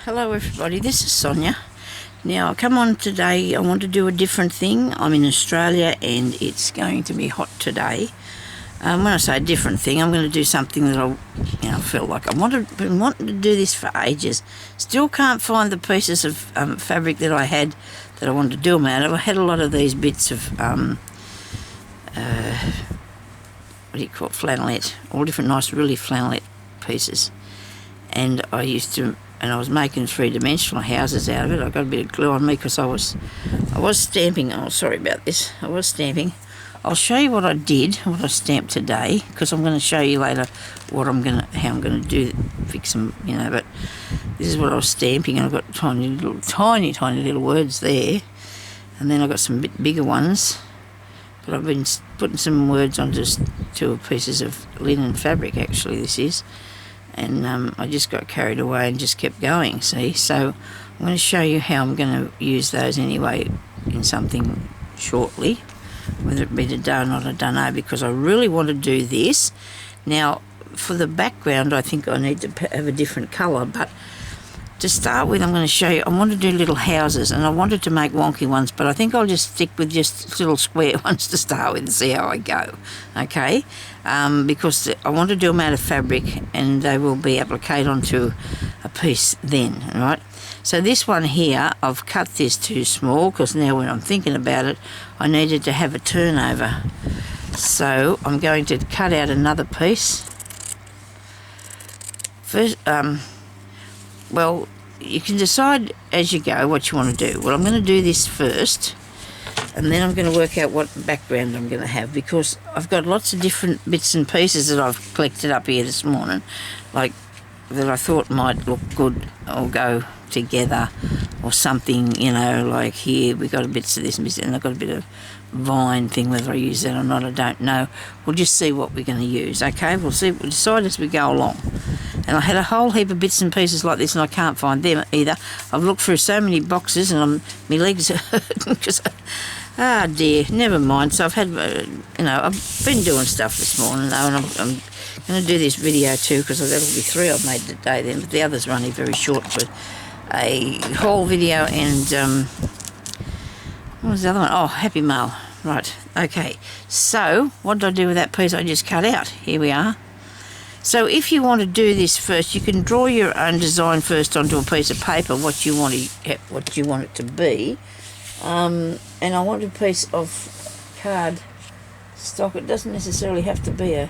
Hello everybody, this is Sonya. Now I come on today, I want to do a different thing. I'm in Australia and it's going to be hot today. When I say a different thing, I'm going to do something that I feel like been wanting to do this for ages. Still can't find the pieces of fabric that I had that I wanted to do them out of. I had a lot of these bits of what do you call it, flannelette, all different nice really flannelette pieces. And I was making three-dimensional houses out of it. I got a bit of glue on me because I was stamping. Oh, sorry about this. I was stamping. I'll show you what I did, what I stamped today, because I'm going to show you later how I'm going to fix them, But this is what I was stamping, and I've got tiny little words there, and then I've got some bit bigger ones. But I've been putting some words on just two pieces of linen fabric. Actually, this is. And I just got carried away and just kept going, see? So I'm going to show you how I'm going to use those anyway in something shortly. Whether it be today or not, I don't know, because I really want to do this. Now, for the background, I think I need to have a different colour, but to start with, I'm going to show you, I want to do little houses, and I wanted to make wonky ones, but I think I'll just stick with just little square ones to start with and see how I go, okay? Because I want to do them out of fabric, and they will be appliqued onto a piece then, all right? So this one here, I've cut this too small, because now when I'm thinking about it, I needed to have a turnover. So I'm going to cut out another piece. First, well, you can decide as you go what you want to do. Well, I'm going to do this first, and then I'm going to work out what background I'm going to have, because I've got lots of different bits and pieces that I've collected up here this morning, like that I thought might look good or go together or something, like here we've got bits of this and I've got a bit of vine thing. Whether I use that or not, I don't know. We'll just see what we're going to use, okay? We'll decide as we go along. And I had a whole heap of bits and pieces like this, and I can't find them either. I've looked through so many boxes, and my legs are hurting because, dear, never mind. So I've had, I've been doing stuff this morning, though, and I'm going to do this video too, because that'll be 3 I've made today then, but the others are only very short for a haul video. And what was the other one? Oh, Happy Mail. Right, okay. So what did I do with that piece I just cut out? Here we are. So if you want to do this first, you can draw your own design first onto a piece of paper, what you want it to be. And I want a piece of card stock. It doesn't necessarily have to be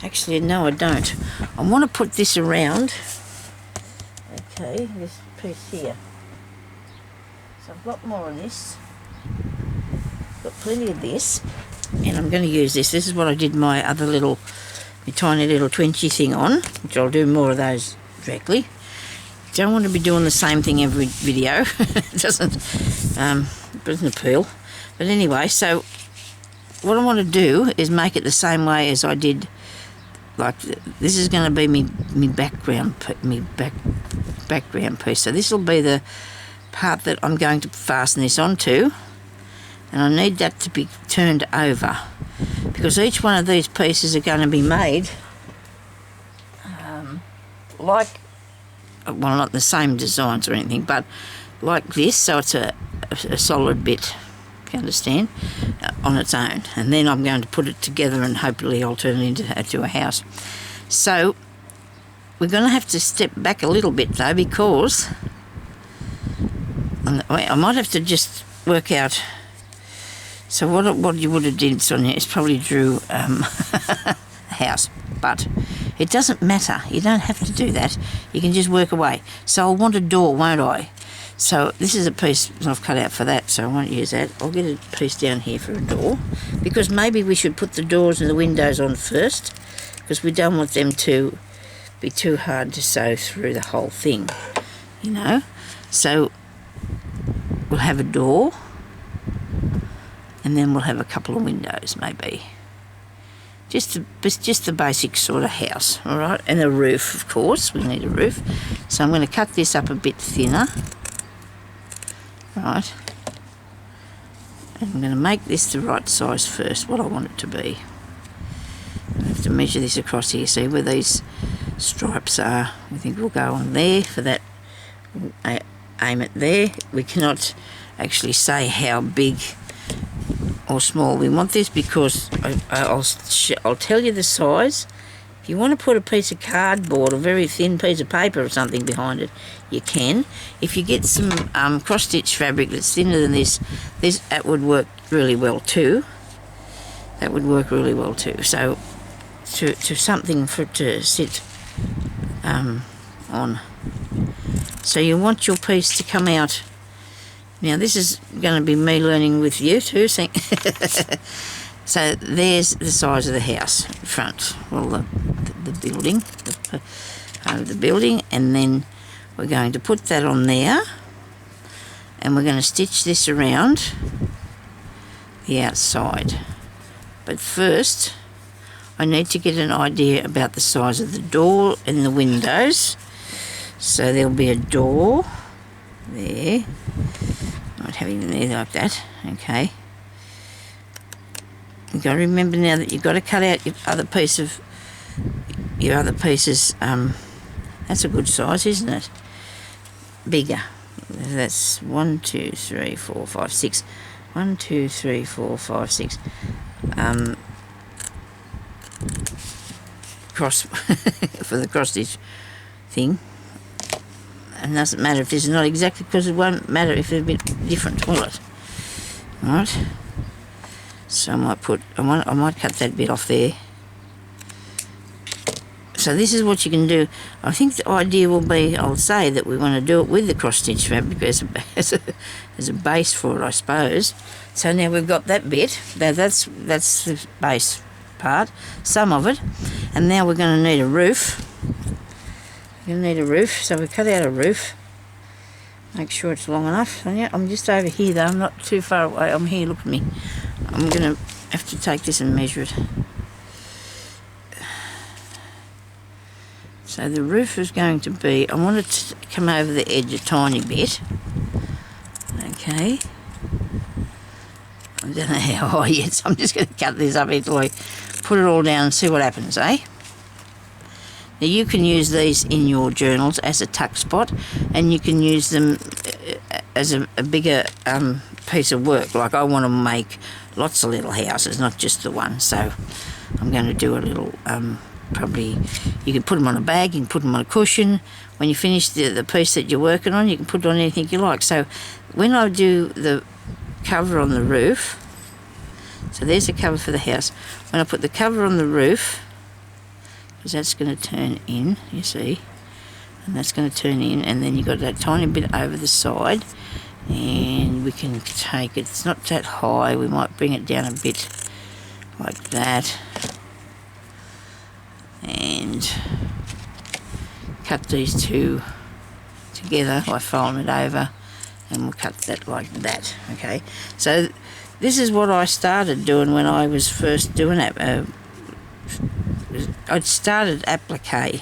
actually, no, I don't. I want to put this around. Okay, this piece here. So I've got more of this. Got plenty of this, and I'm going to use this. This is what I did my tiny little twinchy thing on, which I'll do more of those directly. Don't want to be doing the same thing every video. It doesn't appeal. But anyway, so what I want to do is make it the same way as I did. Like this is going to be me background piece. So this will be the part that I'm going to fasten this onto, and I need that to be turned over, because each one of these pieces are going to be made well, not the same designs or anything, but like this, so it's a solid bit, if you understand, on its own. And then I'm going to put it together, and hopefully I'll turn it into a house. So we're going to have to step back a little bit though, because I might have to just work out. So what you would have did, Sonya, is probably drew a house, but it doesn't matter. You don't have to do that. You can just work away. So I'll want a door, won't I? So this is a piece I've cut out for that, so I won't use that. I'll get a piece down here for a door, because maybe we should put the doors and the windows on first, because we don't want them to be too hard to sew through the whole thing, So we'll have a door, and then we'll have a couple of windows, maybe. Just the basic sort of house, all right? And a roof, of course. We need a roof. So I'm going to cut this up a bit thinner, right? And I'm going to make this the right size first, what I want it to be. I have to measure this across here, see where these stripes are. I think we'll go on there for that aim it there. We cannot actually say how big or small we want this because I'll tell you the size. If you want to put a piece of cardboard or very thin piece of paper or something behind it, you can. If you get some cross-stitch fabric that's thinner than this, that would work really well too. That would work really well too. So to something for it to sit on. So you want your piece to come out. Now this is going to be me learning with you too. So there's the size of the house front. Well, the building, the building, and then we're going to put that on there, and we're going to stitch this around the outside. But first, I need to get an idea about the size of the door and the windows. So there'll be a door there. Not having it there like that. Okay. You've got to remember now that you've got to cut out your other pieces. That's a good size, isn't it? Bigger. That's 1, 2, 3, 4, 5, 6. 1, 2, 3, 4, 5, 6. Cross for the cross stitch thing. And it doesn't matter if this is not exactly, because it won't matter if it's a bit different, will it? Alright. So I might cut that bit off there. So this is what you can do. I think the idea will be, I'll say that we want to do it with the cross stitch fabric as a base for it, I suppose. So now we've got that bit. That's the base part, some of it. And now we're going to need a roof. We're going to need a roof, so we cut out a roof. Make sure it's long enough. Sonya, I'm just over here though, I'm not too far away. I'm here, look at me. I'm going to have to take this and measure it. So the roof is going to be, I want it to come over the edge a tiny bit. Okay. I don't know how high yet, so I'm just going to cut this up until I put it all down and see what happens, eh? Now you can use these in your journals as a tuck spot, and you can use them as a bigger piece of work. Like I want to make lots of little houses, not just the one. So I'm going to do a little, probably, you can put them on a bag, you can put them on a cushion. When you finish the piece that you're working on, you can put it on anything you like. So when I do the cover on the roof, so there's the cover for the house. When I put the cover on the roof, because that's going to turn in, you see, and that's going to turn in, and then you've got that tiny bit over the side, and we can take it, it's not that high, we might bring it down a bit like that, and cut these two together by folding it over, and we'll cut that like that. Okay, so this is what I started doing when I was first doing it. I'd started applique.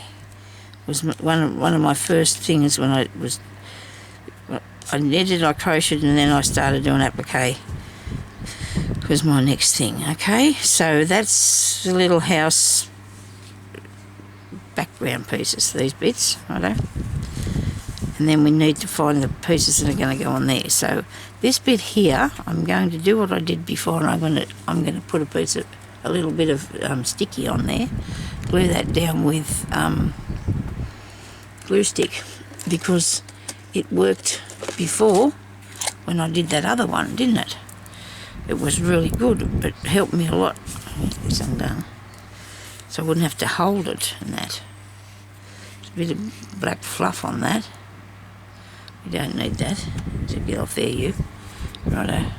Was one of my first things when I knitted, I crocheted, and then I started doing applique. Was my next thing. Okay, so that's the little house background pieces, these bits, righto. And then we need to find the pieces that are going to go on there. So this bit here, I'm going to do what I did before, and I'm going to put a little bit of sticky on there, glue that down with glue stick, because it worked before when I did that other one, didn't it? It was really good, but helped me a lot. Get this undone, so I wouldn't have to hold it and that. There's a bit of black fluff on that. You don't need that. So get off there, you. Righto. I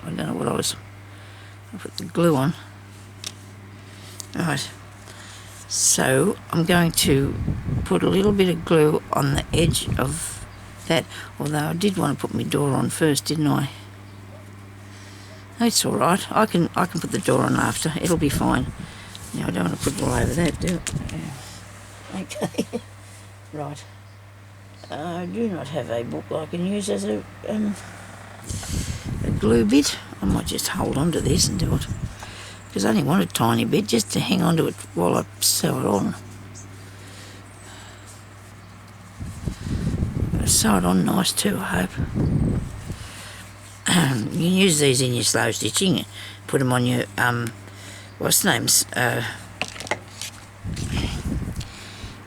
don't know what I put the glue on. Right. So I'm going to put a little bit of glue on the edge of that. Although I did want to put my door on first, didn't I? It's all right. I can put the door on after. It'll be fine. Now I don't want to put it all over that, do it? Yeah. Okay. Right. I do not have a book I can use as a glue bit. I might just hold on to this and do it, because I only want a tiny bit just to hang on to it while I sew it on. sew it on nice too, I hope. You can use these in your slow stitching, put them on your, what's the names,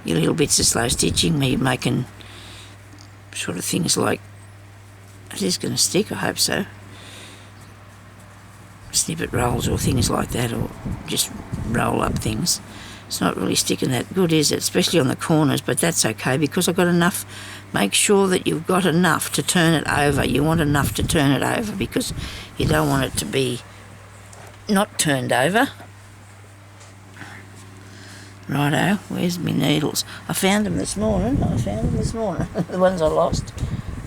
your little bits of slow stitching where you're making sort of things like, it is going to stick, I hope so, snippet rolls or things like that, or just roll up things. It's not really sticking that good, is it? Especially on the corners, but that's okay because I've got enough. Make sure that you've got enough to turn it over. You want enough to turn it over because you don't want it to be not turned over. Righto, where's my needles? I found them this morning. The ones I lost.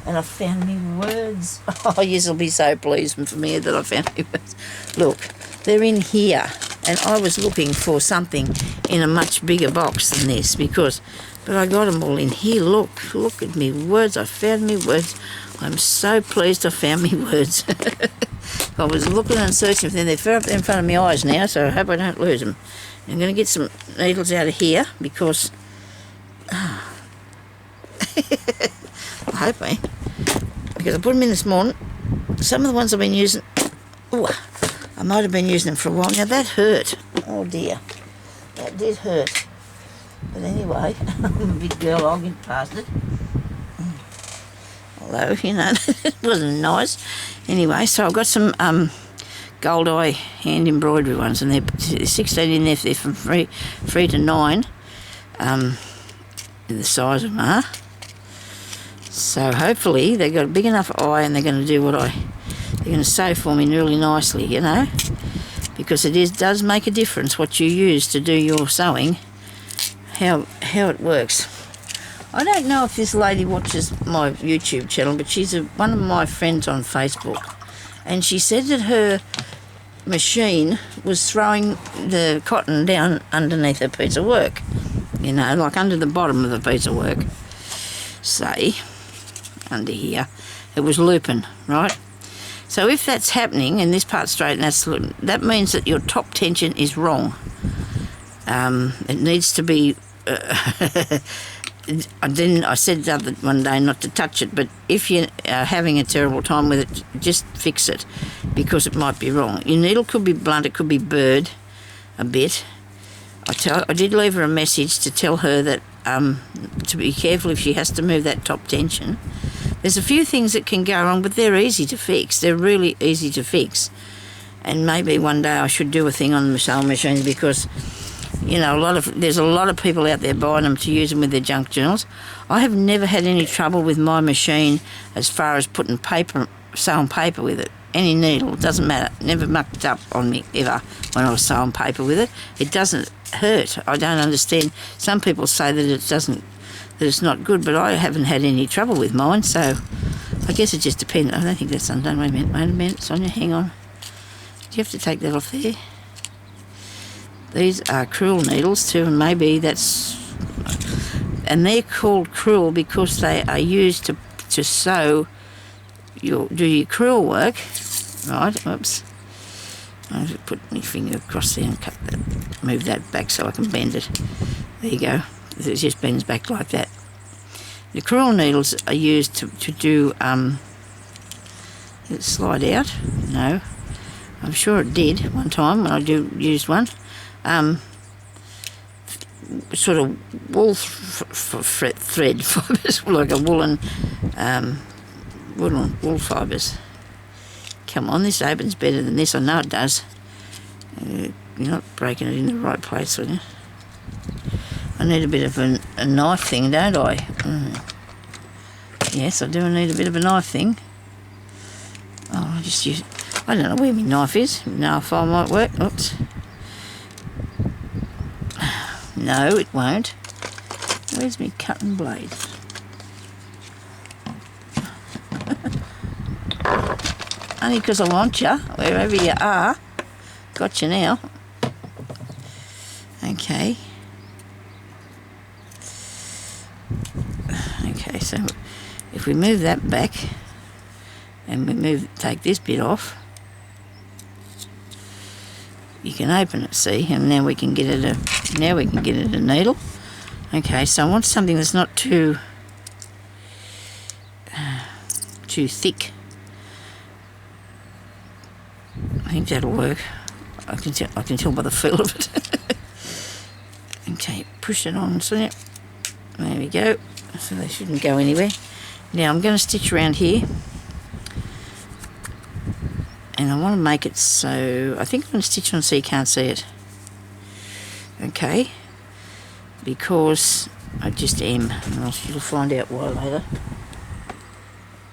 And I found me words. Oh, you'll be so pleased for me that I found me words. Look, they're in here. And I was looking for something in a much bigger box than this but I got them all in here. Look at me words. I found me words. I'm so pleased I found me words. I was looking and searching for them. They're up there in front of my eyes now, so I hope I don't lose them. I'm going to get some needles out of here because I hope because I put them in this morning. Some of the ones I've been using, I might have been using them for a while. Now that hurt. Oh dear. That did hurt. But anyway, I'm a big girl, I'll get past it. Although, it wasn't nice. Anyway, so I've got some gold eye hand embroidery ones, and they're 16 in there. They're from 3 to 9. The size of them are. So hopefully they've got a big enough eye and they're going to do they're going to sew for me really nicely, because it does make a difference what you use to do your sewing, how it works. I don't know if this lady watches my YouTube channel, but she's one of my friends on Facebook, and she said that her machine was throwing the cotton down underneath a piece of work, like under the bottom of the piece of work, say, under here. It was looping, right? So if that's happening and this part's straight and that means that your top tension is wrong. It needs to be I said the other one day not to touch it, but if you're having a terrible time with it, just fix it because it might be wrong. Your needle could be blunt, it could be burred a bit. I did leave her a message to tell her that to be careful if she has to move that top tension. There's a few things that can go wrong, but they're easy to fix. They're really easy to fix. And maybe one day I should do a thing on the sewing machines because, there's a lot of people out there buying them to use them with their junk journals. I have never had any trouble with my machine as far as putting sewing paper with it. Any needle, it doesn't matter. Never mucked up on me ever when I was sewing paper with it. It doesn't hurt. I don't understand. Some people say that it's not good, but I haven't had any trouble with mine, so I guess it just depends. I don't think that's undone. Wait a minute, Sonya, hang on. Do you have to take that off there? These are crewel needles too, and maybe and they're called crewel because they are used to sew do your crewel work, right? Oops. I'll just put my finger across there and move that back so I can bend it. There you go. It just bends back like that. The crewel needles are used to do, did it slide out? No. I'm sure it did one time when I used one. Sort of wool thread fibres, like a woolen wool fibres. Come on, this opens better than this. I know it does. You're not breaking it in the right place, are you? I need a bit of a knife thing, don't I? Yes, I do need a bit of a knife thing. Oh, I don't know where my knife is. Nail file might work. Oops. No, it won't. Where's my cutting blade? Only because I want you, wherever you are. Got you now. Okay. Okay, so if we move that back and we take this bit off, you can open it, see, and now we can get it a needle. Okay, so I want something that's not too too thick. I think that'll work. I can tell by the feel of it. Okay, push it on, Sonya. There we go. So they shouldn't go anywhere. Now I'm going to stitch around here. And I want to make it so... I think I'm going to stitch on so you can't see it. Okay. Because I just am. And you'll find out why later.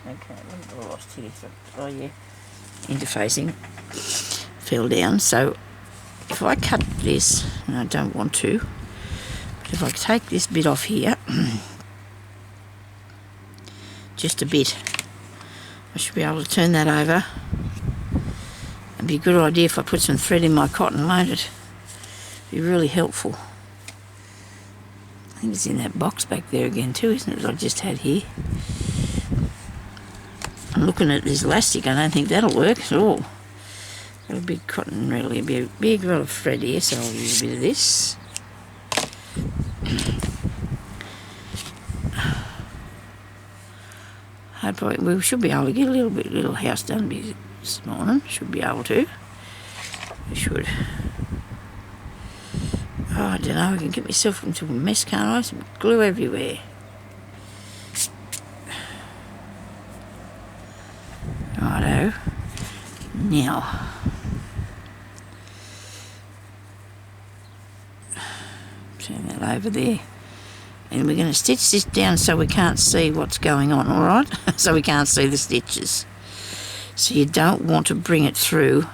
Okay, what have I lost here? Oh yeah. Interfacing. Fell down. So if I cut this, and I don't want to, but if I take this bit off here, just a bit, I should be able to turn that over. It'd be a good idea if I put some thread in my cotton, won't it? Be really helpful. I think it's in that box back there again too, isn't it, that I just had here? I'm looking at this elastic, I don't think that'll work at all. Got a big cotton, really, a big roll of thread here, so I'll use a bit of this. We should be able to get a little house done this morning. Should be able to. We should. Oh, I don't know. I can get myself into a mess, can't I? Some glue everywhere. Righto. Now. Turn that over there. And we're going to stitch this down so we can't see what's going on, alright? So we can't see the stitches. So you don't want to bring it through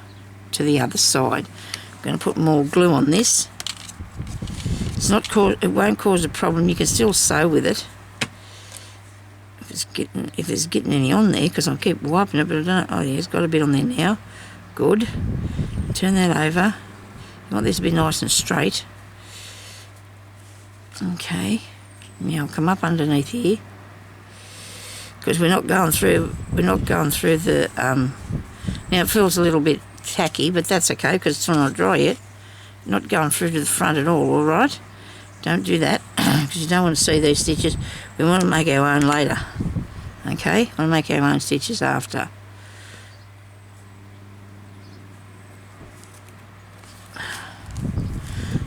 to the other side. I'm going to put more glue on this. It won't cause a problem. You can still sew with it. If there's getting any on there, because I'll keep wiping it, but I don't. Oh yeah, it's got a bit on there now. Good. Turn that over. You want this to be nice and straight. Okay. Now I'll come up underneath here, because we're not going through the now it feels a little bit tacky, but that's okay because it's not dry yet. Not going through to the front at all right? Don't do that, because you don't want to see these stitches. We want to make our own later. Okay, I want to make our own stitches after.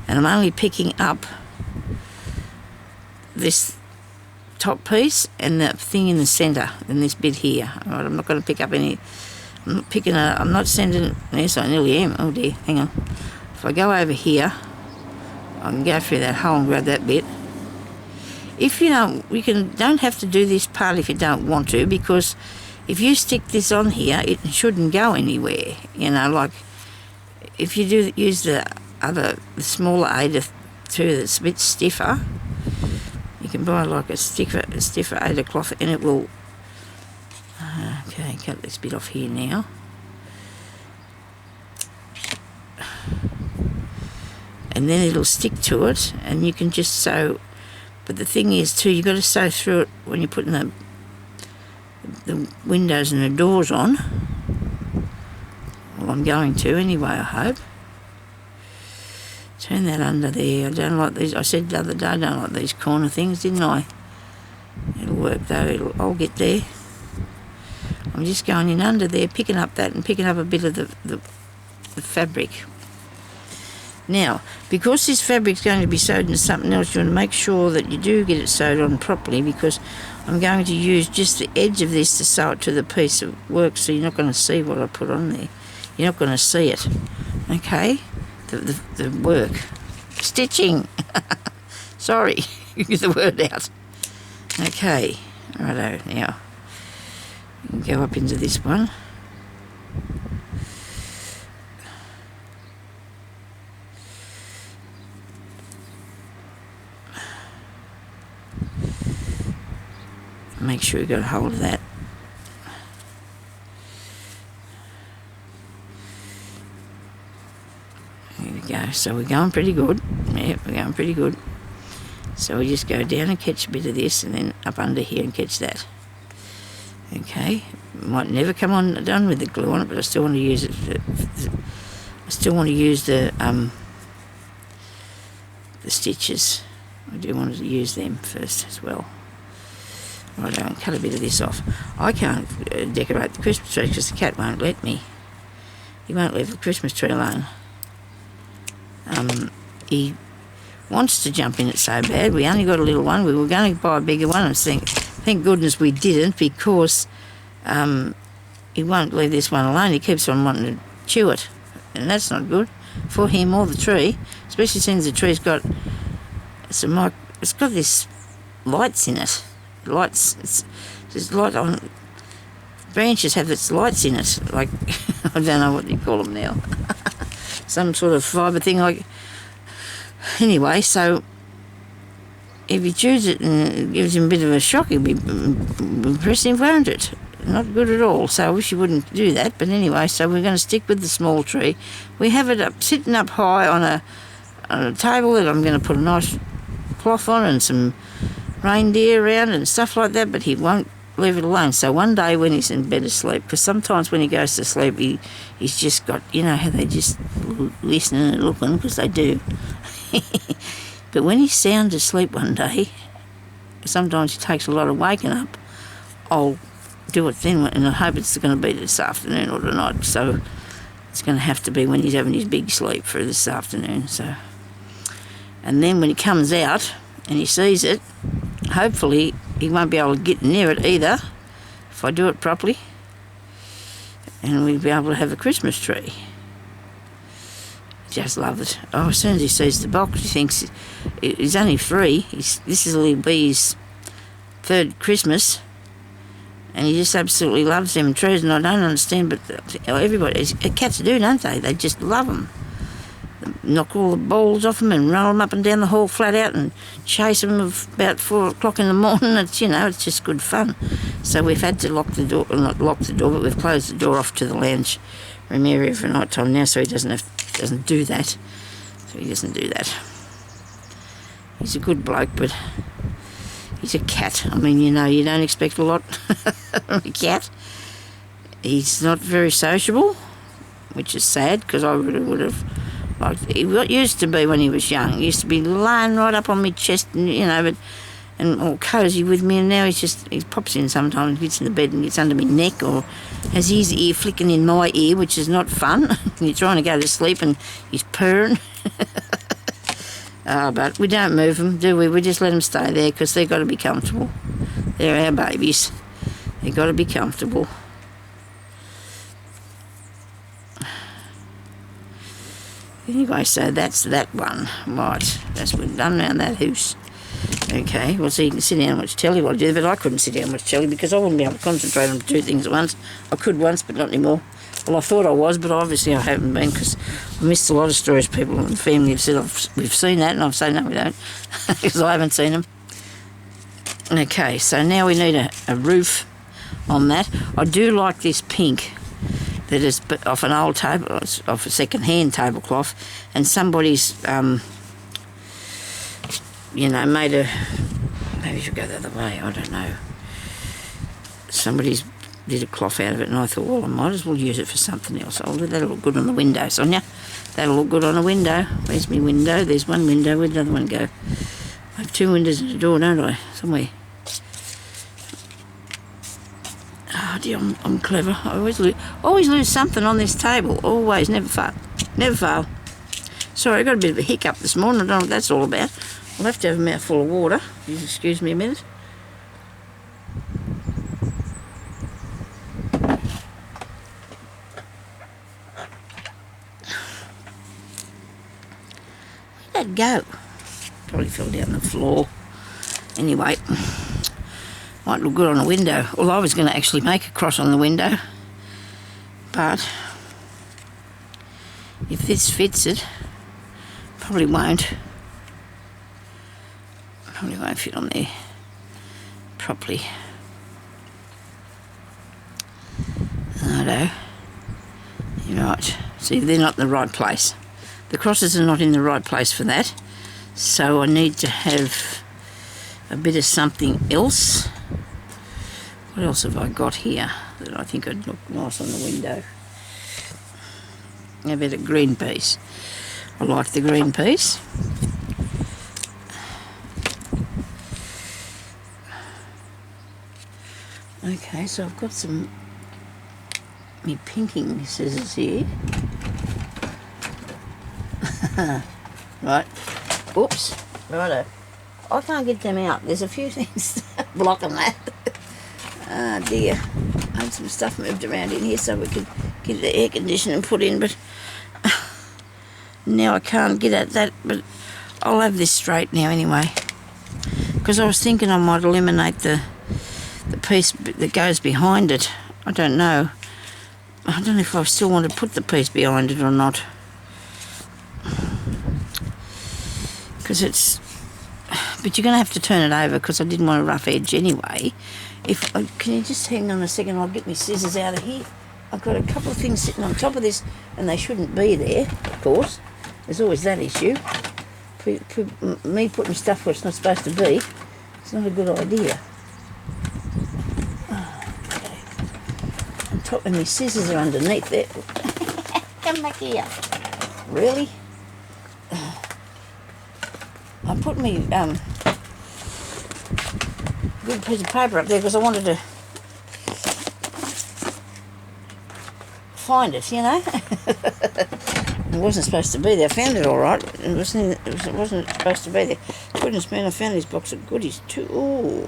And I'm only picking up this top piece and the thing in the centre, and this bit here. All right, I'm not going to pick up any. I'm not sending. Yes, I nearly am. Oh dear, hang on. If I go over here, I can go through that hole and grab that bit. If you don't, don't have to do this part if you don't want to, because if you stick this on here, it shouldn't go anywhere. You know, like if you use the smaller A2 that's a bit stiffer. You can buy like a stiffer A cloth, and it will. Okay, cut this bit off here now. And then it'll stick to it, and you can just sew. But the thing is too, you've got to sew through it when you're putting the windows and the doors on. Well, I'm going to anyway, I hope. Turn that under there. I don't like these. I said the other day I don't like these corner things, didn't I? It'll work though. I'll get there. I'm just going in under there, picking up that and picking up a bit of the fabric. Now, because this fabric's going to be sewed into something else, you want to make sure that you do get it sewed on properly, because I'm going to use just the edge of this to sew it to the piece of work, so you're not going to see what I put on there. You're not going to see it. Okay? The work. Stitching. Sorry, get the word out. Okay, righto, now you can go up into this one. Make sure you got a hold of that. There we go. So we're going pretty good. Yeah, we're going pretty good. So we just go down and catch a bit of this, and then up under here and catch that. Okay. Might never come on done with the glue on it, but I still want to use it. I still want to use the stitches. I do want to use them first as well. Right, I'll cut a bit of this off. I can't decorate the Christmas tree because the cat won't let me. He won't leave the Christmas tree alone. He wants to jump in it so bad. We only got a little one. We were going to buy a bigger one, and thank goodness we didn't, because he won't leave this one alone. He keeps on wanting to chew it, and that's not good for him or the tree, especially since the tree's got it's got this lights in it. There's light on. Branches have its lights in it, like I don't know what you call them now. Some sort of fibre thing, like. Anyway, so if he chews it and it gives him a bit of a shock, he'll be impressive, won't it? Not good at all. So I wish he wouldn't do that. But anyway, so we're going to stick with the small tree. We have it sitting up high on a table that I'm going to put a nice cloth on and some reindeer around and stuff like that, but he won't leave it alone. So one day when he's in bed asleep, because sometimes when he goes to sleep, he's just got, you know how they just listening and looking, because they do. But when he's sound asleep one day, sometimes he takes a lot of waking up, I'll do it then, and I hope it's going to be this afternoon or tonight. So it's going to have to be when he's having his big sleep for this afternoon. So, and then when he comes out and he sees it, hopefully he won't be able to get near it either if I do it properly, and we'll be able to have a Christmas tree. Just love it. Oh, as soon as he sees the box, he thinks he's only 3. This will be his 3rd Christmas, and he just absolutely loves them trees. And I don't understand, but everybody, cats do, don't they? They just love them. They knock all the balls off them and roll them up and down the hall flat out and chase them about 4 o'clock in the morning. It's, you know, it's just good fun. So we've had to lock the door, well, not lock the door, but we've closed the door off to the lounge room area for night time now, so he doesn't do that. So he doesn't do that. He's a good bloke, but he's a cat. I mean, you know, you don't expect a lot from a cat. He's not very sociable, which is sad, because I would have liked. He used to be when he was young. He used to be lying right up on my chest, and you know, and all cosy with me, and now he pops in sometimes, gets in the bed and gets under my neck, or has his ear flicking in my ear, which is not fun. You're trying to go to sleep and he's purring. But we don't move them, do we? We just let them stay there, because they've got to be comfortable. They're our babies. They've got to be comfortable. Anyway, so that's that one. Right, we're done around that house. Okay, well, so you can sit down and watch telly while I do that, but I couldn't sit down and watch telly because I wouldn't be able to concentrate on 2 things at once. I could once, but not anymore. Well, I thought I was, but obviously I haven't been, because I missed a lot of stories. People in the family have said we've seen that, and I've said no, we don't, because I haven't seen them. Okay, so now we need a roof on that. I do like this pink that is off an old table, off a second-hand tablecloth, and somebody's you know, maybe you should go the other way, I don't know. Somebody's did a cloth out of it, and I thought, well, I might as well use it for something else. That'll look good on the window, Sonya. That'll look good on a window. Where's my window? There's one window. Where'd the other one go? I have 2 windows and a door, don't I? Somewhere. Oh dear, I'm clever. I always lose something on this table. Always, never fail. Never fail. Sorry, I got a bit of a hiccup this morning. I don't know what that's all about. I'll have to have a mouthful of water. Just excuse me a minute. Where'd that go? Probably fell down the floor. Anyway, might look good on a window. Well, I was going to actually make a cross on the window, but if this fits it, probably won't. Probably won't fit on there properly. Righto. You're right. See, they're not in the right place. The crosses are not in the right place for that. So I need to have a bit of something else. What else have I got here that I think would look nice on the window? A bit of green piece. I like the green piece. Okay, so I've got some me pinking scissors here. Right. Oops. Righto. I can't get them out. There's a few things blocking that. Ah, dear. I had some stuff moved around in here so we could get the air conditioning put in, but now I can't get at that. But I'll have this straight now anyway, because I was thinking I might eliminate the piece that goes behind it. I don't know. I don't know if I still want to put the piece behind it or not, because it's... But you're going to have to turn it over because I didn't want a rough edge anyway. Can you just hang on a second? I'll get my scissors out of here. I've got a couple of things sitting on top of this and they shouldn't be there, of course. There's always that issue. Me putting stuff where it's not supposed to be, it's not a good idea. Okay. On top of my scissors are underneath there. Come back here. Really? I put me good piece of paper up there because I wanted to find it, you know. It wasn't supposed to be there. I found it all right. It wasn't supposed to be there. Goodness man, I found this box of goodies too. Ooh.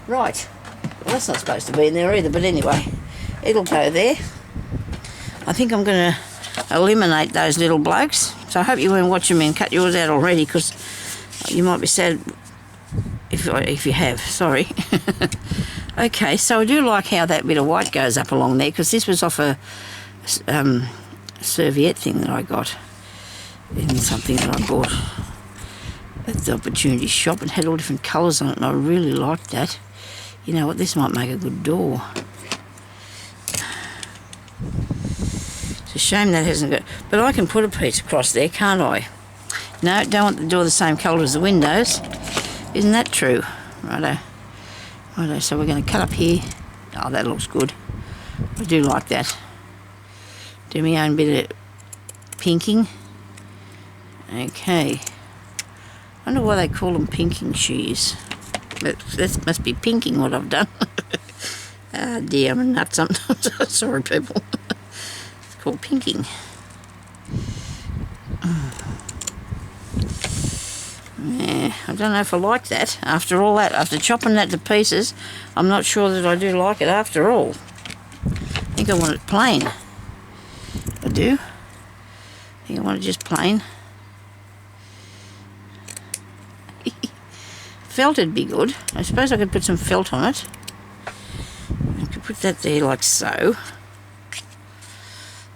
Right. Well, that's not supposed to be in there either, but anyway, it'll go there. I think I'm going to eliminate those little blokes. So I hope you weren't watching me and cut yours out already, because you might be sad if you have. Sorry. Okay, so I do like how that bit of white goes up along there, because this was off a serviette thing that I got in something that I bought at the Opportunity Shop, and had all different colours on it, and I really liked that. You know what, this might make a good door. It's a shame that hasn't got... But I can put a piece across there, can't I? No, don't want the door the same colour as the windows. Isn't that true? Righto. Righto, so we're going to cut up here. Oh, that looks good. I do like that. Do my own bit of pinking. Okay. I wonder why they call them pinking shears. That must be pinking what I've done. Ah, dear, I'm a nut sometimes. Sorry, people. It's called pinking. Yeah, I don't know if I like that. After all that, after chopping that to pieces, I'm not sure that I do like it after all. I think I want it plain. I do. I think I want it just plain. Felt would be good. I suppose I could put some felt on it. I could put that there like so.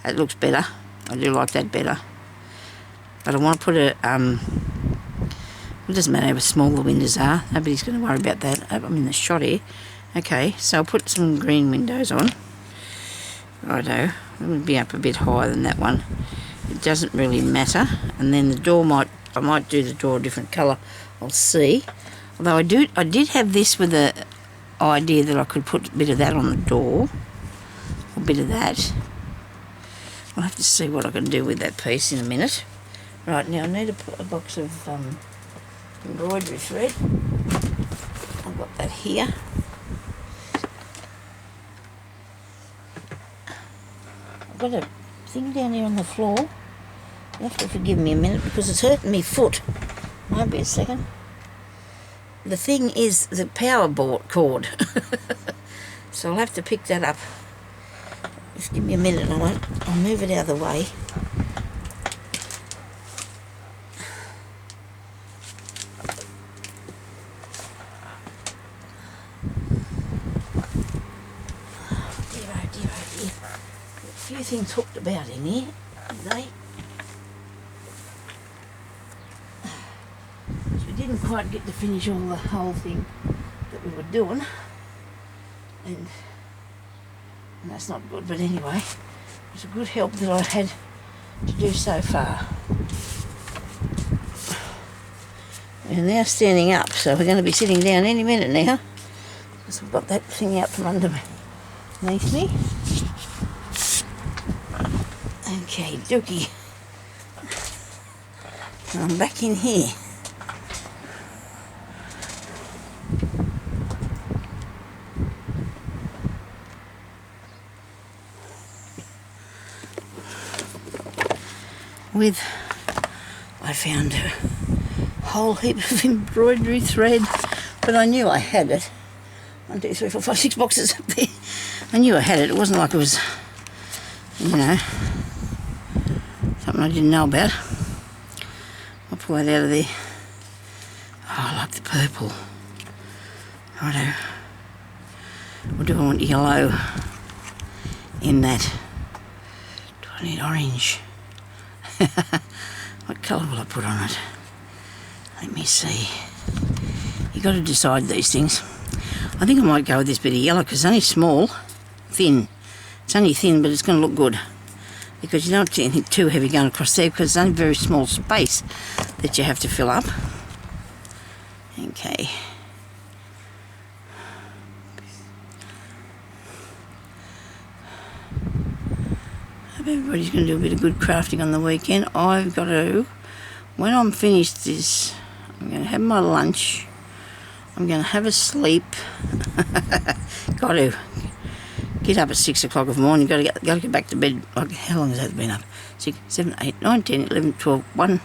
That looks better. I do like that better. But I want to put a... It doesn't matter how small the windows are. Nobody's going to worry about that. I'm in the shot here. Okay, so I'll put some green windows on. Righto. It would be up a bit higher than that one. It doesn't really matter. And then the door I might do the door a different colour. I'll see. Although I did have this with the idea that I could put a bit of that on the door. A bit of that. I'll have to see what I can do with that piece in a minute. Right, now I need a box of embroidery thread. I've got that here. I've got a thing down here on the floor. You have to forgive me a minute because it's hurting me foot. Might be a second. The thing is the power cord. So I'll have to pick that up. Just give me a minute and I'll move it out of the way. A few things hooked about in here, aren't they? So we didn't quite get to finish all the whole thing that we were doing, and that's not good, but anyway, it's a good help that I had to do so far. We're now standing up, so we're going to be sitting down any minute now, because I've got that thing out from underneath me. Okay, dookie. I'm back in here. with, I found a whole heap of embroidery thread, but I knew I had it. 1, 2, 3, 4, 5, 6 boxes up there. I knew I had it. It wasn't like it was, you know, something I didn't know about. I'll pull that out of there. Oh, I like the purple. Righto. Or do I want yellow in that? Do I need orange? What colour will I put on it? Let me see. You've got to decide these things. I think I might go with this bit of yellow because it's only small, thin. It's only thin, but it's going to look good. Because you don't want anything too heavy going across there because it's only very small space that you have to fill up. Okay. Hope everybody's going to do a bit of good crafting on the weekend. I've got to, when I'm finished this, I'm going to have my lunch. I'm going to have a sleep. Got to get up at 6 o'clock in the morning. Got to get back to bed. How long has that been up? 6, 7, 8, 9, 10, 11, 12, 1,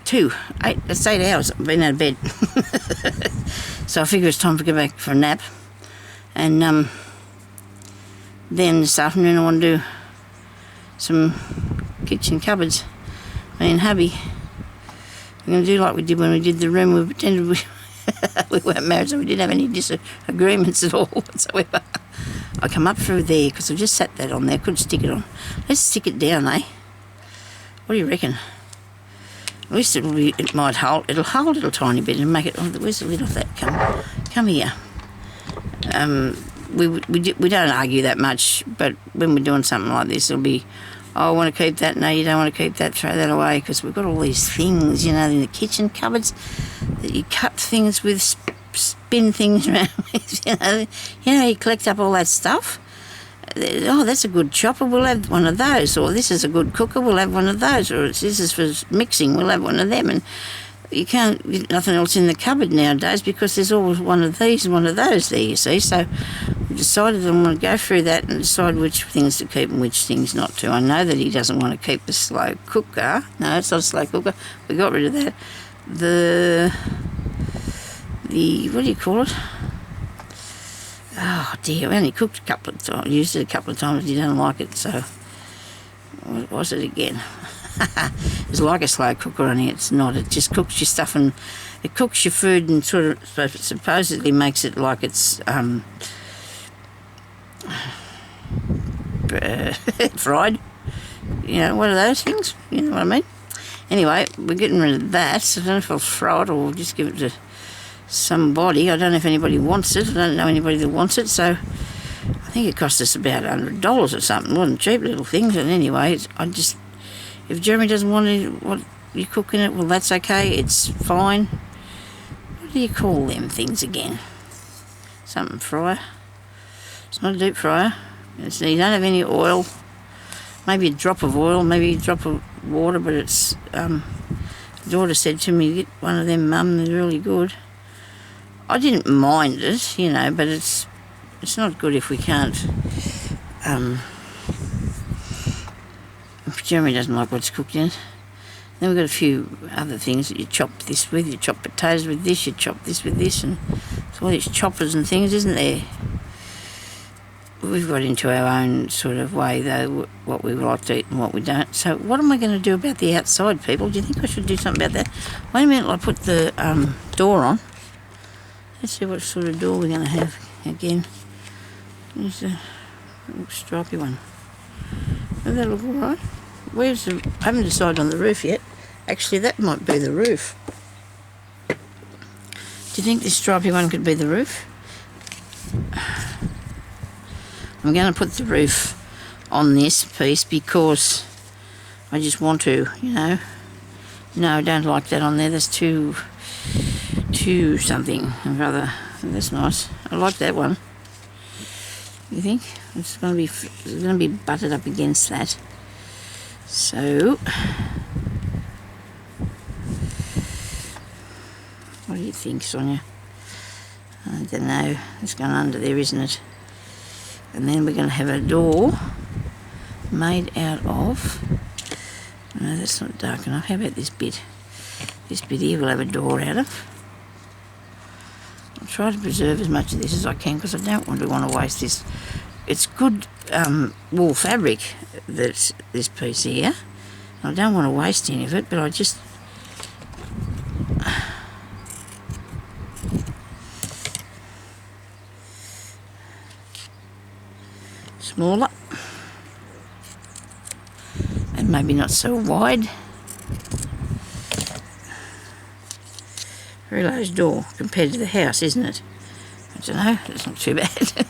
2, 8. That's 8 hours I've been out of bed. So I figure it's time to go back for a nap. And then this afternoon I want to do some kitchen cupboards. Me and hubby. We're going to do like we did when we did the room. We pretended we weren't married, so we didn't have any disagreements at all whatsoever. I come up through there because I just sat that on there. Couldn't stick it on. Let's stick it down, eh? What do you reckon? At least it might hold. It'll hold a little tiny bit and make it. Oh, where's the lid off that? Come here. We don't argue that much, but when we're doing something like this, it'll be, oh, I want to keep that. No, you don't want to keep that. Throw that away, because we've got all these things, you know, in the kitchen cupboards that you cut things with, spin things around with. You collect up all that stuff. Oh, that's a good chopper. We'll have one of those. Or this is a good cooker. We'll have one of those. Or this is for mixing. We'll have one of them. And you can't get nothing else in the cupboard nowadays because there's always one of these and one of those there, you see. So we decided I'm going to go through that and decide which things to keep and which things not to. I know that he doesn't want to keep the slow cooker. No, it's not a slow cooker. We got rid of that. The what do you call it? Oh dear, we only cooked a couple of times, used it a couple of times, you don't like it, so what was it again? It's like a slow cooker, only it's not. It just cooks your stuff and it cooks your food and sort of supposedly makes it like it's fried. You know, one of those things, you know what I mean? Anyway, we're getting rid of that, so I don't know if I'll throw it or just give it to somebody. I don't know if anybody wants it. I don't know anybody that wants it, so I think it cost us about $100 or something. It wasn't cheap little things, and anyway, if Jeremy doesn't want it, what you cook in it, well, that's okay. It's fine. What do you call them things again? Something fryer. It's not a deep fryer. You don't have any oil. Maybe a drop of oil, maybe a drop of water, but it's, daughter said to me, get one of them, Mum, they're really good. I didn't mind it, you know, but it's not good if we can't, if Jeremy doesn't like what's cooked in it. Then we've got a few other things that you chop this with. You chop potatoes with this, you chop this with this, and it's all these choppers and things, isn't there? We've got into our own sort of way, though, what we like to eat and what we don't. So what am I going to do about the outside, people? Do you think I should do something about that? Wait a minute, I'll put the door on. Let's see what sort of door we're going to have again. There's a little stripy one. Does that look all right? I haven't decided on the roof yet. Actually, that might be the roof. Do you think this stripy one could be the roof? I'm going to put the roof on this piece because I just want to, you know. No, I don't like that on there. That's too something rather. That's nice. I like that one. You think? It's going to be butted up against that. So, what do you think, Sonya? I don't know. It's gone under there, isn't it? And then we're going to have a door made out of, No, that's not dark enough. How about this bit? This bit here we'll have a door out of. I'll try to preserve as much of this as I can because I don't want to waste this. It's good wool fabric, that's this piece here. I don't want to waste any of it, but I just... Smaller. And maybe not so wide. Very large door compared to the house, isn't it? I don't know, it's not too bad.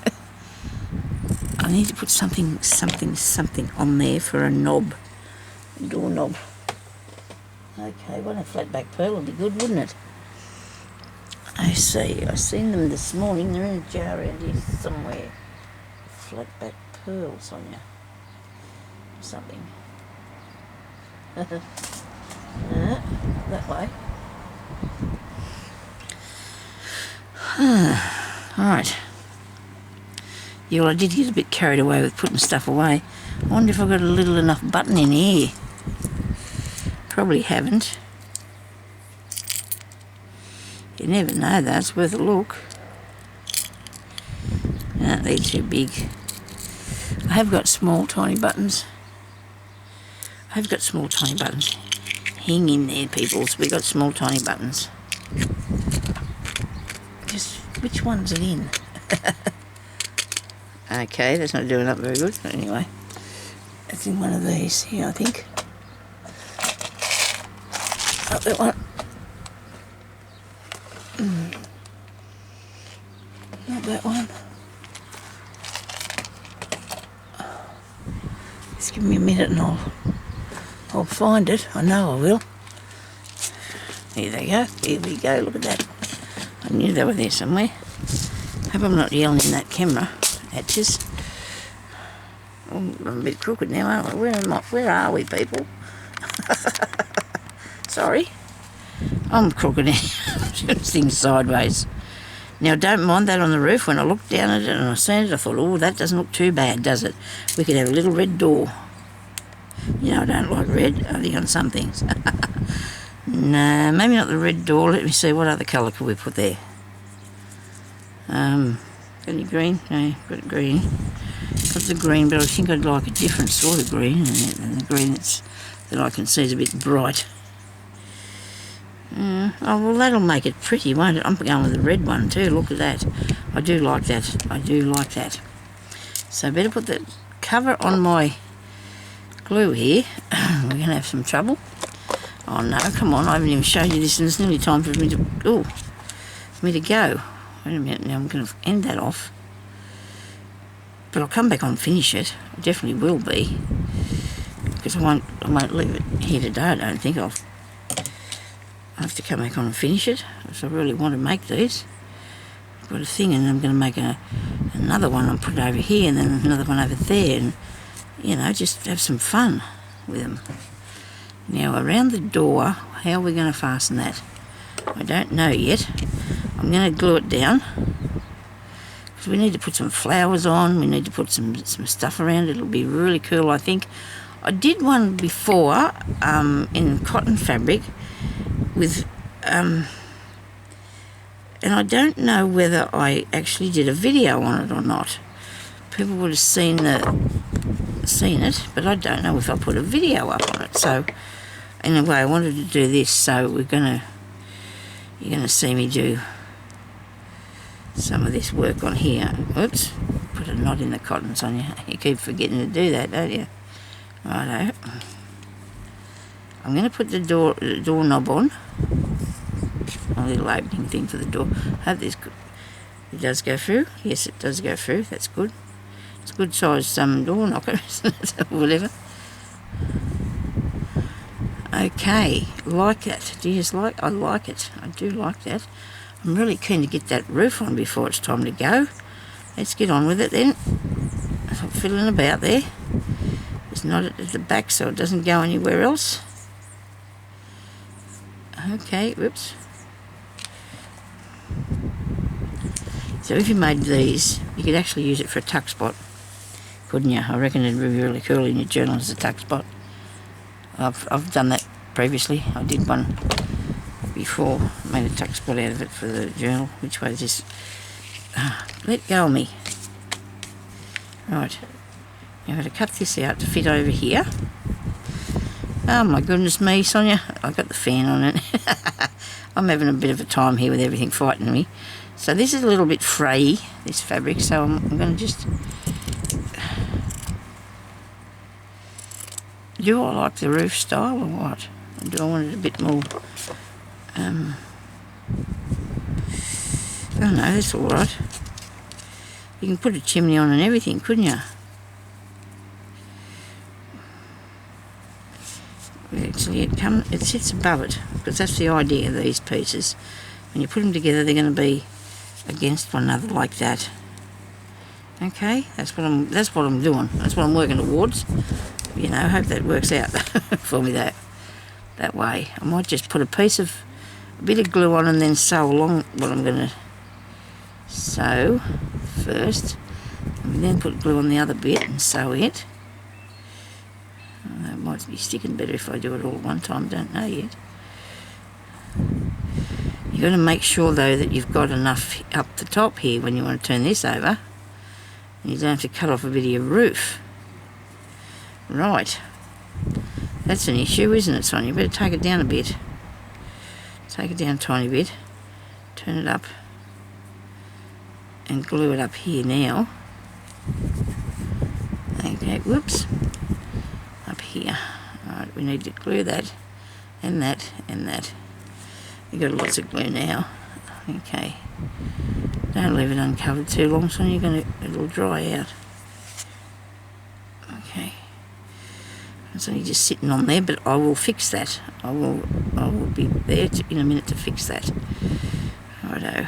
I need to put something on there for a knob, a door knob. Okay, well, a flat back pearl would be good, wouldn't it? I see, I've seen them this morning, they're in a jar around here somewhere. Flat back pearl, Sonya. Something. That way. Alright. Yeah, well, I did get a bit carried away with putting stuff away. I wonder if I've got a little enough button in here. Probably haven't. You never know though, it's worth a look. No, they're too big. I have got small tiny buttons. Hang in there, peoples. We've got small tiny buttons. Just, which one's it in? Okay, that's not doing up very good. But anyway, it's in one of these here, I think. Oh, that one. Not that one. Just give me a minute and I'll find it. I know I will. Here they go. Here we go. Look at that. I knew they were there somewhere. Hope I'm not yelling in that camera. Hatches. Oh, I'm a bit crooked now, aren't we? Where are we, people? Sorry. I'm crooked now. Things sideways. Now, don't mind that on the roof. When I looked down at it and I seen it, I thought, oh, that doesn't look too bad, does it? We could have a little red door. You know, I don't like red, only on some things. No, maybe not the red door. Let me see, what other colour could we put there? Any green? No, got green. Got the green, but I think I'd like a different sort of green, and the green that I can see is a bit bright. Oh, well, that'll make it pretty, won't it? I'm going with the red one too. Look at that. I do like that. I do like that. So I better put the cover on my glue here. We're going to have some trouble. Oh no, come on, I haven't even shown you this, and it's nearly time for me to go. Wait a minute, now I'm going to end that off. But I'll come back on and finish it. I definitely will be. Because I won't leave it here today, I don't think. I'll have to come back on and finish it. Because I really want to make these. I've got a thing, and I'm going to make another one and put it over here, and then another one over there, and, you know, just have some fun with them. Now, around the door, how are we going to fasten that? I don't know yet. I'm going to glue it down. Because we need to put some flowers on. We need to put some stuff around it. It'll be really cool, I think. I did one before in cotton fabric with... and I don't know whether I actually did a video on it or not. People would have seen it, but I don't know if I put a video up on it. So, anyway, I wanted to do this, so you're gonna see me do some of this work on here. Oops, put a knot in the cotton, Sonya. You keep forgetting to do that, don't you? Righto. I'm going to put the door knob on. A little opening thing for the door. Hope this it does go through. Yes, it does go through. That's good. It's a good size door knocker, isn't it? Whatever. Okay, like that. Do you just like? I like it. I do like that. I'm really keen to get that roof on before it's time to go. Let's get on with it then. I'm fiddling about there. It's not at the back so it doesn't go anywhere else. Okay, whoops. So if you made these, you could actually use it for a tuck spot, couldn't you? I reckon it'd be really cool in your journal as a tuck spot. I've done that previously. I did one before, made a tuck spot out of it for the journal. Which way is this? Let go of me. Right, I'm going to cut this out to fit over here. Oh my goodness me, Sonya, I've got the fan on it. I'm having a bit of a time here with everything fighting me. So this is a little bit fray, this fabric, so I'm going to just... Do I like the roof style or what? Or do I want it a bit more... oh no, that's alright. You can put a chimney on and everything, couldn't you? Actually, it sits above it, because that's the idea of these pieces. When you put them together, they're going to be against one another like that. Okay, that's what I'm doing. That's what I'm working towards. You know, I hope that works out for me that way. I might just put a bit of glue on and then sew along what I'm going to sew first, and then put glue on the other bit and sew it. That might be sticking better if I do it all at one time, don't know yet. You've got to make sure though that you've got enough up the top here when you want to turn this over, and you don't have to cut off a bit of your roof. Right, that's an issue, isn't it, Sonya? You better take it down a bit. Take it down a tiny bit, turn it up and glue it up here now. Okay, whoops. Up here. Alright, we need to glue that and that and that. You've got lots of glue now. Okay. Don't leave it uncovered too long, so it'll dry out. Okay. It's only just sitting on there, but I will fix that. I will be there in a minute to fix that. Righto.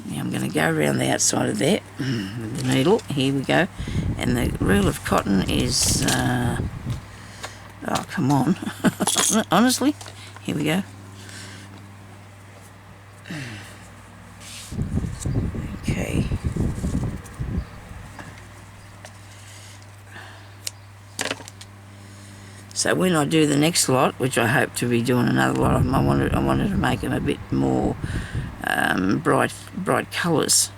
Now I'm going to go around the outside of there with the needle. Here we go. And the reel of cotton is, oh come on, honestly, here we go. Okay. So when I do the next lot, which I hope to be doing another lot of them, I wanted to make them a bit more bright colours.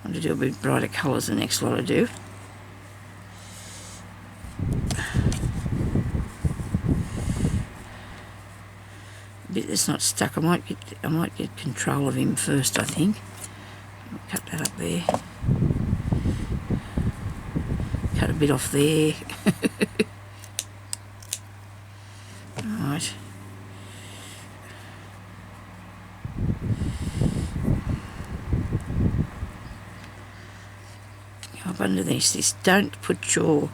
I want to do a bit brighter colours the next lot I do. A bit that's not stuck. I might get control of him first, I think. I'll cut that up there. Cut a bit off there. Alright. Up under this, don't put your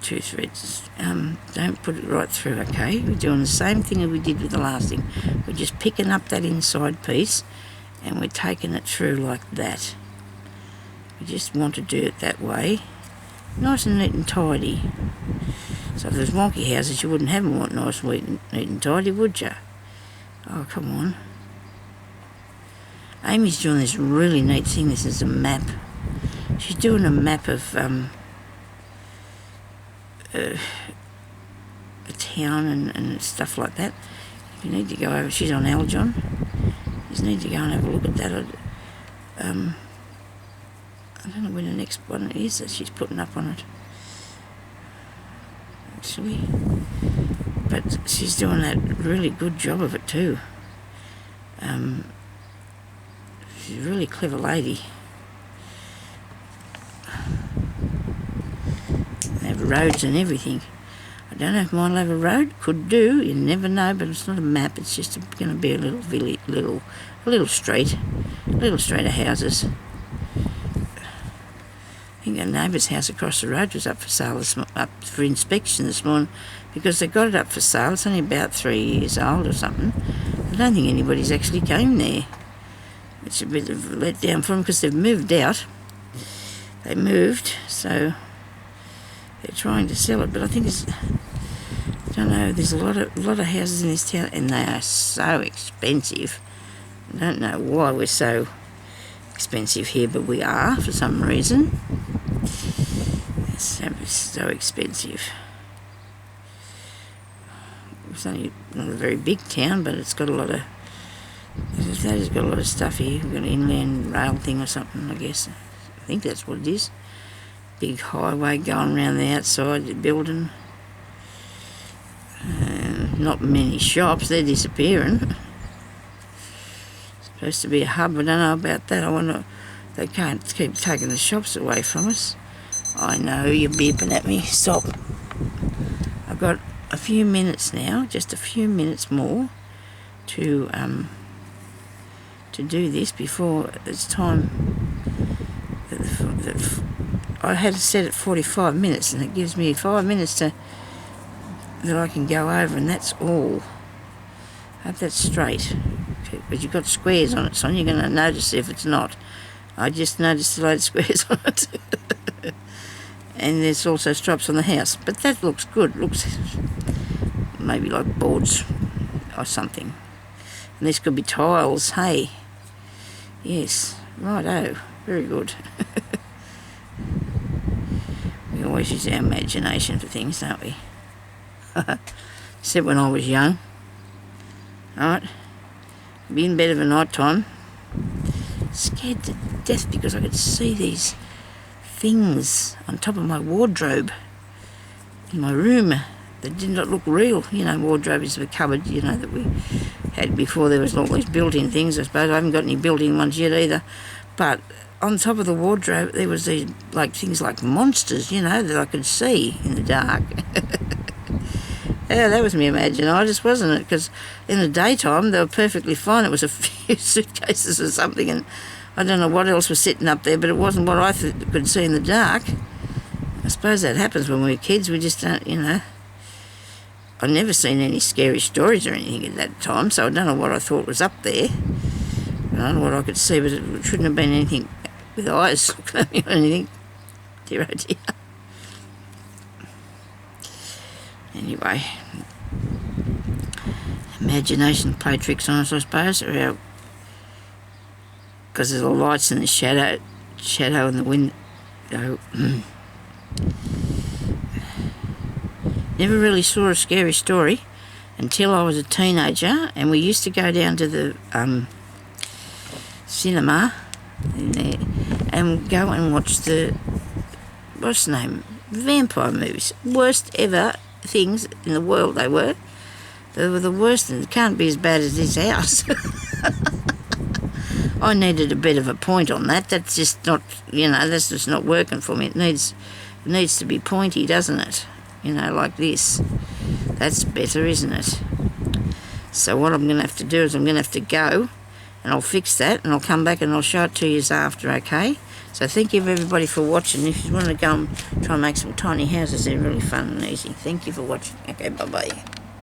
two threads, don't put it right through, okay? We're doing the same thing that we did with the last thing. We're just picking up that inside piece and we're taking it through like that. We just want to do it that way, nice and neat and tidy. So if there's wonky houses, you wouldn't have them nice, neat and tidy, would you? Oh, come on. Amy's doing this really neat thing. This is a map. She's doing a map of a town and stuff like that. You need to go over. She's on Aljon. You just need to go and have a look at that. I don't know when the next one is that she's putting up on it. Actually, but she's doing that really good job of it too. She's a really clever lady. They have roads and everything. I don't know if mine will have a road. Could do. You never know. But it's not a map. It's just going to be a little village, a little street of houses. I think our neighbour's house across the road was up for sale up for inspection this morning, because they got it up for sale. It's only about 3 years old or something. I don't think anybody's actually came there. It's a bit of a letdown for them because they've moved out. They moved, so they're trying to sell it. But I think I don't know. There's a lot of houses in this town, and they are so expensive. I don't know why we're so expensive here, but we are for some reason. Let's It's so expensive. It's only not a very big town, but it's got a lot of, as I say, it's got a lot of stuff here. We've got an inland rail thing or something, I guess. I think that's what it is. Big highway going around the outside of the building. Not many shops, they're disappearing. Supposed to be a hub, I don't know about that. I wonder, they can't keep taking the shops away from us. I know, you're beeping at me, stop. I've got a few minutes now, just a few minutes more to do this before it's time. I had it set at 45 minutes, and it gives me 5 minutes that I can go over, and that's all. I hope that's straight. But you've got squares on it, Sonya. You're going to notice if it's not. I just noticed a load of squares on it. And there's also stripes on the house. But that looks good. Looks maybe like boards or something. And this could be tiles, hey. Yes, righto. Very good. We always use our imagination for things, don't we? Except when I was young. Alright. Be in bed of a night time. Scared to death because I could see these things on top of my wardrobe in my room that did not look real. You know, wardrobe is the cupboard, you know, that we had before there was all these built-in things, I suppose. I haven't got any built-in ones yet either. But on top of the wardrobe there was these like things like monsters, you know, that I could see in the dark. Yeah, that was me imaginitis, wasn't it? Because in the daytime they were perfectly fine. It was a few suitcases or something, and I don't know what else was sitting up there, but it wasn't what I could see in the dark. I suppose that happens when we were kids. We just don't, you know. I've never seen any scary stories or anything at that time, so I don't know what I thought was up there. I don't know what I could see, but it shouldn't have been anything with eyes looking at me or anything. Dear oh dear. Anyway, imagination play tricks on us, I suppose, because there's the lights and the shadow in the window. Never really saw a scary story until I was a teenager, and we used to go down to the cinema in there and go and watch the, what's the name, vampire movies. Worst ever things in the world they were. They were the worst, and it can't be as bad as this house. I needed a bit of a point on that. That's just not, you know, that's just not working for me. It needs to be pointy, doesn't it? You know, like this. That's better, isn't it? So what I'm going to have to do is I'm going to have to go, and I'll fix that, and I'll come back and I'll show it to you after, okay? So thank you everybody for watching. If you want to go and try and make some tiny houses, they're really fun and easy. Thank you for watching. Okay, bye-bye.